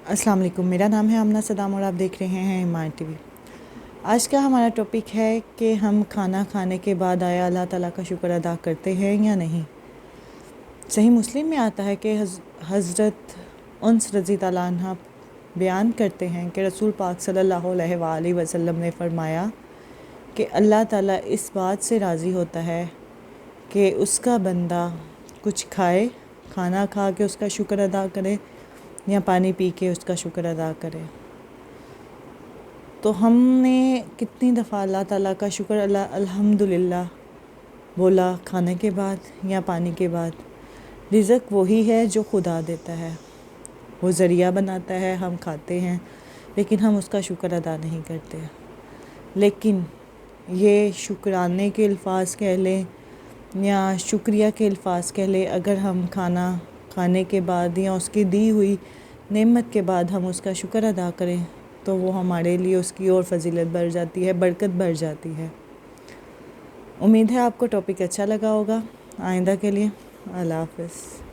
السلام علیکم، میرا نام ہے آمنہ صدام اور آپ دیکھ رہے ہیں ایمان ٹی وی۔ آج کا ہمارا ٹاپک ہے کہ ہم کھانا کھانے کے بعد آیا اللہ تعالیٰ کا شکر ادا کرتے ہیں یا نہیں۔ صحیح مسلم میں آتا ہے کہ حضرت انس رضی اللہ عنہ بیان کرتے ہیں کہ رسول پاک صلی اللہ علیہ وآلہ وسلم نے فرمایا کہ اللہ تعالیٰ اس بات سے راضی ہوتا ہے کہ اس کا بندہ کچھ کھائے، کھانا کھا کے اس کا شکر ادا کرے یا پانی پی کے اس کا شکر ادا کرے۔ تو ہم نے کتنی دفعہ اللہ تعالیٰ کا شکر الحمدللہ بولا کھانے کے بعد یا پانی کے بعد؟ رزق وہی ہے جو خدا دیتا ہے، وہ ذریعہ بناتا ہے، ہم کھاتے ہیں لیکن ہم اس کا شکر ادا نہیں کرتے۔ لیکن یہ شکرانے کے الفاظ کہہ لیں یا شکریہ کے الفاظ کہہ لیں، اگر ہم کھانا کھانے کے بعد یا اس کی دی ہوئی نعمت کے بعد ہم اس کا شکر ادا کریں تو وہ ہمارے لیے اس کی اور فضیلت بڑھ جاتی ہے، برکت بڑھ جاتی ہے۔ امید ہے آپ کو ٹاپک اچھا لگا ہوگا۔ آئندہ کے لیے اللہ حافظ۔